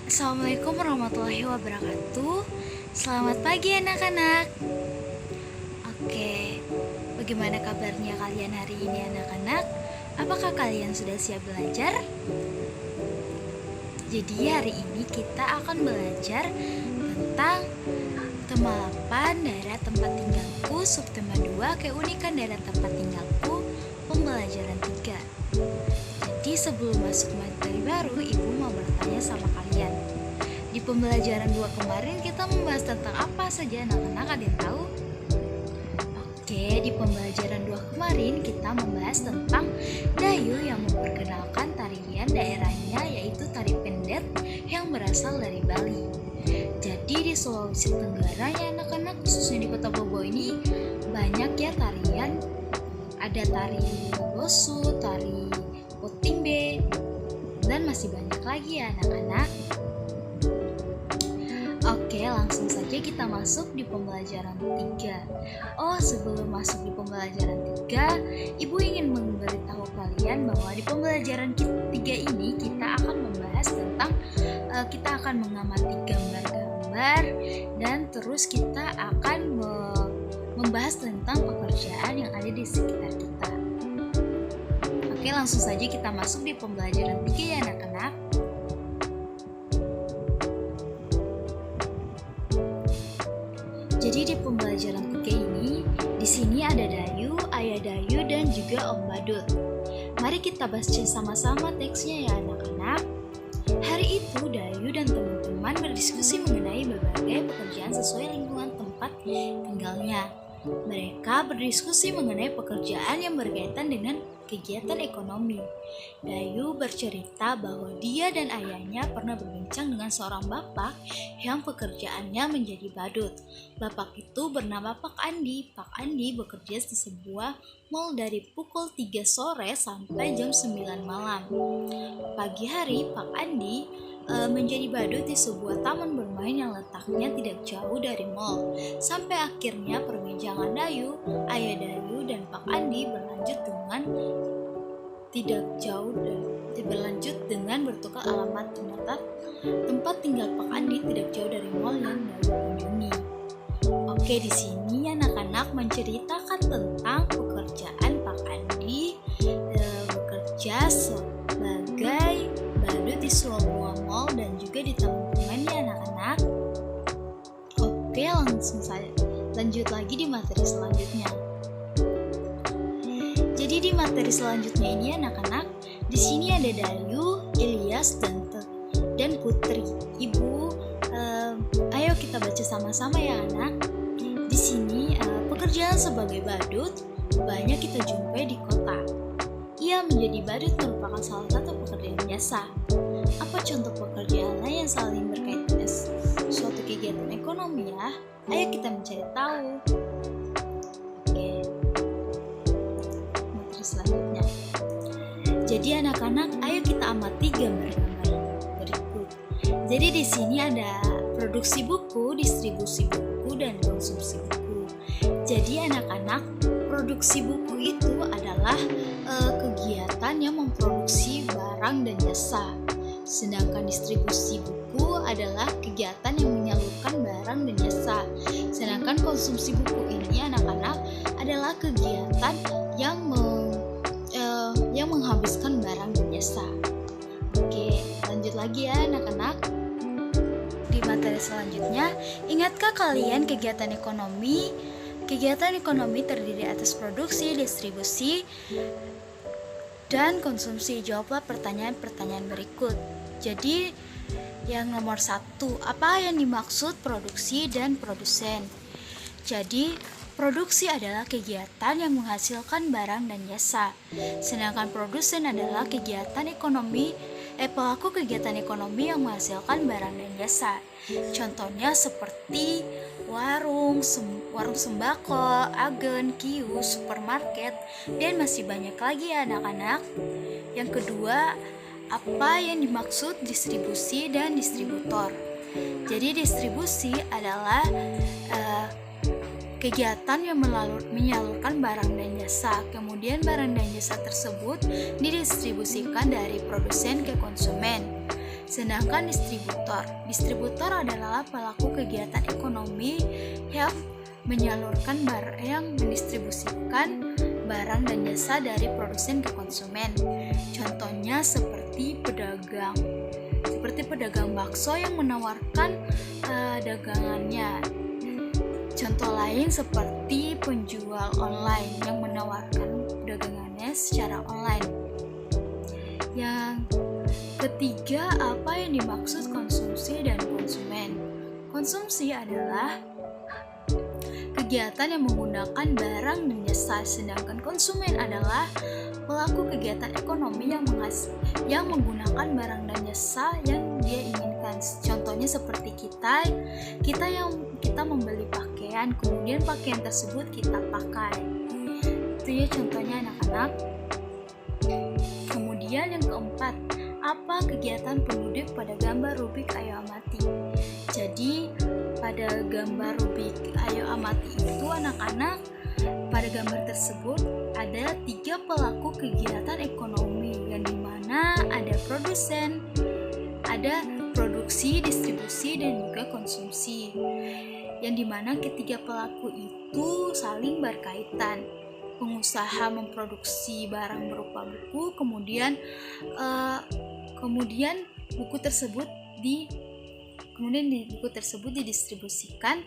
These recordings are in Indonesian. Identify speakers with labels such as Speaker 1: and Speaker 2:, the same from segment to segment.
Speaker 1: Assalamualaikum warahmatullahi wabarakatuh. Selamat pagi anak-anak. Oke, bagaimana kabarnya kalian hari ini anak-anak? Apakah kalian sudah siap belajar? Jadi hari ini kita akan belajar tentang tema 8 daerah tempat tinggalku, subtema 2 keunikan daerah tempat tinggalku, pembelajaran 3. Jadi sebelum masuk materi baru, Ibu mau bertanya sama kalian. Di pembelajaran 2 kemarin kita membahas tentang apa saja anak-anak, ada yang tahu? Oke, di pembelajaran 2 kemarin kita membahas tentang Dayu yang memperkenalkan tarian daerahnya, yaitu tari pendet yang berasal dari Bali. Jadi di Sulawesi Tenggara ya anak-anak, khususnya di Kota Bobo ini banyak ya tarian. Ada tari bosu, tari putingbe, dan masih banyak lagi ya anak-anak. Oke, langsung saja kita masuk di pembelajaran 3. Oh, sebelum masuk di pembelajaran 3, Ibu ingin memberitahu kalian bahwa di pembelajaran 3 ini kita akan membahas tentang kita akan mengamati gambar-gambar, dan terus kita akan membahas tentang pekerjaan yang ada di sekitar kita. Oke, langsung saja kita masuk di pembelajaran 3 ya anak-anak. Jadi di pembelajaran 3 ini, di sini ada Dayu, Ayah Dayu, dan juga Om Badut. Mari kita baca sama-sama teksnya ya anak-anak. Hari itu Dayu dan teman-teman berdiskusi mengenai berbagai pekerjaan sesuai lingkungan tempat tinggalnya. Mereka berdiskusi mengenai pekerjaan yang berkaitan dengan kegiatan ekonomi. Dayu bercerita bahwa dia dan ayahnya pernah berbincang dengan seorang bapak yang pekerjaannya menjadi badut. Bapak itu bernama Pak Andi. Pak Andi bekerja di sebuah mal dari pukul 3 sore sampai jam 9 malam. Pagi hari Pak Andi menjadi badut di sebuah taman bermain yang letaknya tidak jauh dari mal. Sampai akhirnya perbincangan Dayu, Ayah Dayu, dan Pak Andi berlanjut dengan bertukar alamat. Ternyata tempat tinggal Pak Andi tidak jauh dari mal yang Dayu kunjungi. Oke, di sini anak-anak menceritakan tentang pekerjaan Pak Andi bekerja sebagai badut di sebuah mal dan juga di taman bermain ya anak-anak. Oke, langsung saja lanjut lagi di materi selanjutnya. Jadi di materi selanjutnya ini anak-anak, di sini ada Dayu, Ilyas, dan Putri. Ibu, ayo kita baca sama-sama ya anak. Di sini pekerjaan sebagai badut banyak kita jumpai di kota. Ia menjadi badut merupakan salah satu pekerjaan biasa. Apa contoh pekerjaan lain yang saling berkaitan dengan suatu kegiatan ekonomi ya? Ayo kita mencari tahu. Oke, materi selanjutnya. Jadi anak-anak, ayo kita amati gambar-gambar berikut. Jadi di sini ada produksi buku, distribusi buku, dan konsumsi buku. Jadi anak-anak, produksi buku itu adalah kegiatan yang memproduksi barang dan jasa. Sedangkan distribusi buku adalah kegiatan yang menyalurkan barang dan jasa. Sedangkan konsumsi buku ini anak-anak adalah kegiatan yang menghabiskan barang dan jasa. Oke, lanjut lagi ya anak-anak. Di materi selanjutnya, ingatkah kalian kegiatan ekonomi? Kegiatan ekonomi terdiri atas produksi, distribusi, dan konsumsi. Jawablah pertanyaan-pertanyaan berikut. Jadi yang nomor 1, apa yang dimaksud produksi dan produsen? Jadi produksi adalah kegiatan yang menghasilkan barang dan jasa. Sedangkan produsen adalah pelaku kegiatan ekonomi yang menghasilkan barang dan jasa. Contohnya seperti warung sembako, agen, kios, supermarket, dan masih banyak lagi ya anak-anak. Yang kedua, apa yang dimaksud distribusi dan distributor? Jadi distribusi adalah kegiatan yang menyalurkan barang dan jasa. Kemudian barang dan jasa tersebut didistribusikan dari produsen ke konsumen. Sedangkan distributor adalah pelaku kegiatan ekonomi yang menyalurkan barang, yang mendistribusikan barang dan jasa dari produsen ke konsumen. Contohnya seperti pedagang bakso yang menawarkan dagangannya. Contoh lain seperti penjual online yang menawarkan dagangannya secara online. Yang ketiga, apa yang dimaksud konsumsi dan konsumen? Konsumsi adalah kegiatan yang menggunakan barang dan jasa, sedangkan konsumen adalah pelaku kegiatan ekonomi yang menggunakan barang dan jasa yang dia inginkan. Contohnya seperti kita membeli pakaian, kemudian pakaian tersebut kita pakai. Itu ya contohnya anak-anak. Kemudian yang keempat, apa kegiatan penduduk pada gambar Rubik Ayo Amati? Jadi pada gambar Rubik Ayo Amati itu anak-anak, pada gambar tersebut ada 3 pelaku kegiatan ekonomi yang dimana ada produsen, ada produksi, distribusi, dan juga konsumsi, yang dimana ketiga pelaku itu saling berkaitan. Pengusaha memproduksi barang berupa buku, kemudian buku tersebut didistribusikan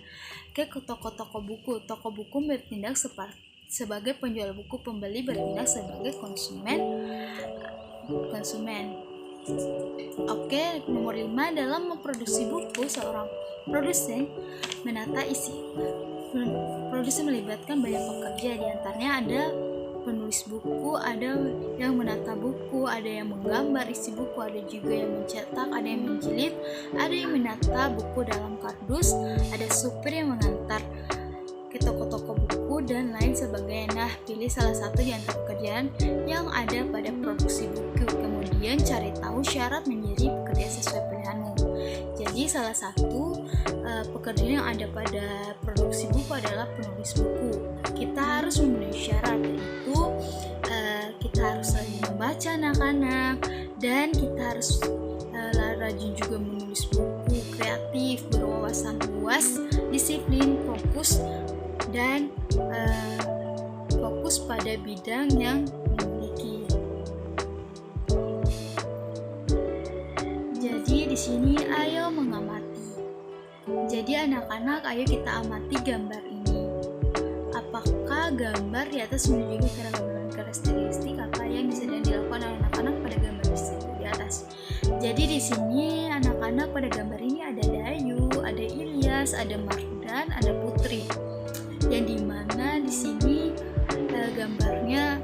Speaker 1: ke toko-toko buku. Toko buku bertindak sebagai penjual buku, pembeli bertindak sebagai konsumen. Oke, nomor 5, dalam memproduksi buku, seorang produsen menata isi. Produsen melibatkan banyak pekerja, diantaranya ada penulis buku, ada yang menata buku, ada yang menggambar isi buku, ada juga yang mencetak, ada yang menjilid, ada yang menata buku dalam kardus, ada supir yang mengantar ke toko-toko buku, dan lain sebagainya. Nah, pilih salah satu di antara pekerjaan yang ada pada produksi buku, kemudian cari tahu syarat menjadi pekerja sesuai pilihanmu. Jadi salah satu pekerjaan yang ada pada produksi buku adalah penulis buku. Kita harus memenuhi syarat, yaitu kita harus rajin membaca anak-anak, dan kita harus rajin juga menulis buku, kreatif, berwawasan luas, disiplin, fokus, dan fokus pada bidang yang dimiliki. Jadi di sini ayo mengamati. Jadi anak-anak, ayo kita amati gambar ini. Apakah gambar di atas menunjukkan keragaman karakteristik apa yang sedang dilakukan oleh anak-anak pada gambar di atas? Jadi di sini anak-anak pada gambar ini ada Dayu, ada Ilyas, ada Mardan, ada Putri. Yang dimana di sini gambarnya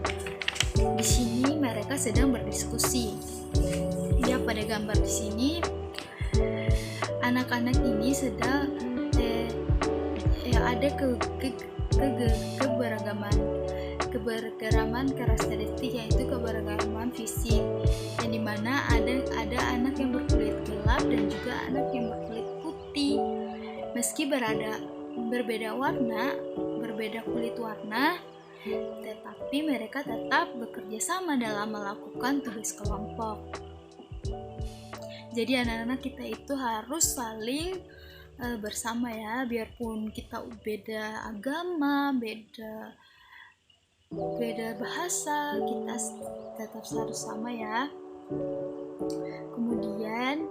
Speaker 1: di sini mereka sedang berdiskusi. Ya, pada gambar di sini anak-anak ini sedang ada keberagaman karakteristik, yaitu keberagaman fisik, yang dimana ada anak yang berkulit gelap dan juga anak yang berkulit putih. Meski berbeda kulit warna, tetapi mereka tetap bekerja sama dalam melakukan tugas kelompok. Jadi anak-anak kita itu harus saling bersama ya, biarpun kita beda agama, beda bahasa, kita tetap harus sama ya. Kemudian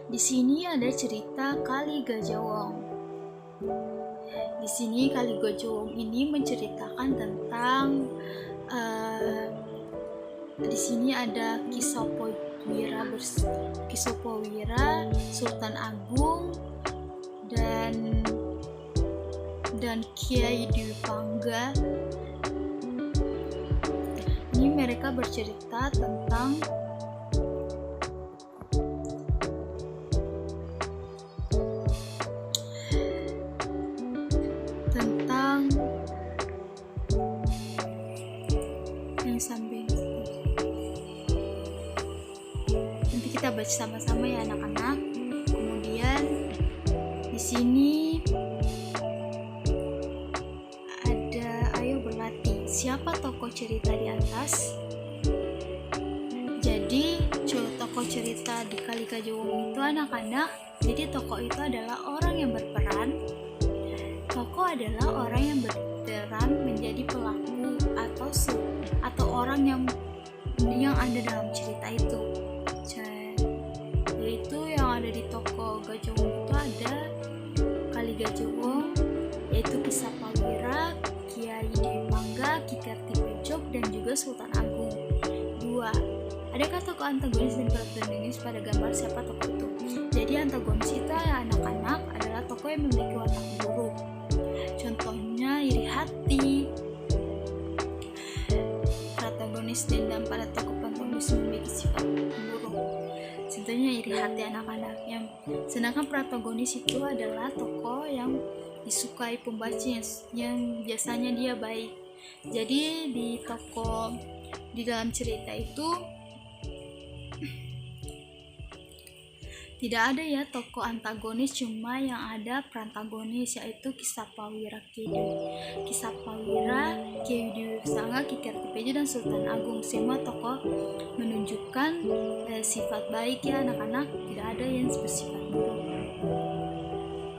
Speaker 1: di sini ada cerita Kali Gajah. Di sini Kali Gajah ini menceritakan tentang di sini ada Kisopowira, Sultan Agung, dan Kiai Dwi Pangga. Ini mereka bercerita tentang yang samping. Nanti kita baca sama-sama ya anak-anak. Kemudian di sini siapa tokoh cerita di atas? Jadi tokoh cerita di Kali Gajah itu anak-anak. Jadi tokoh itu adalah orang yang berperan. Tokoh adalah orang yang berperan menjadi pelaku atau orang yang ada dalam cerita itu. Yaitu yang ada di tokoh Gajah Wong itu ada Kali Gajah Wong, yaitu Kisah Prawira, Kiai Dewi Mangga, Ki Kartipejok, dan juga Sultan Agung. 2. Adakah tokoh antagonis dan protagonis pada gambar siapa tokoh itu? Jadi antagonis itu ya anak-anak adalah tokoh yang memiliki watak buruk. Contohnya iri hati. Protagonis dendam pada tokoh protagonis memiliki sifat buruk. Contohnya iri hati anak-anaknya. Sedangkan protagonis itu adalah tokoh yang disukai pembacanya, yang biasanya dia baik. Jadi di dalam cerita itu tidak ada ya tokoh antagonis, cuma yang ada protagonis, yaitu Kisah Prawira Kiai Dewi Sangga, Ki Kartipejok, dan Sultan Agung. Semua tokoh menunjukkan sifat baik ya anak-anak, tidak ada yang bersifat buruk.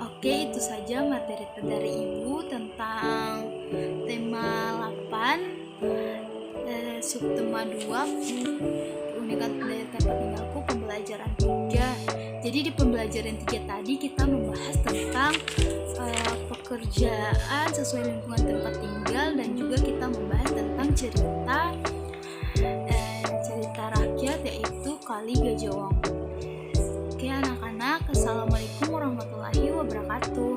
Speaker 1: Oke, itu saja materi dari Ibu tentang tema 8 subtema 2 keunikan dari tempat tinggalku, pembelajaran 3. Jadi di pembelajaran 3 tadi kita membahas tentang pekerjaan sesuai lingkungan tempat tinggal, dan juga kita membahas tentang cerita rakyat, yaitu Kali Gajah Wong. Oke anak-anak, assalamualaikum warahmatullahi wabarakatuh.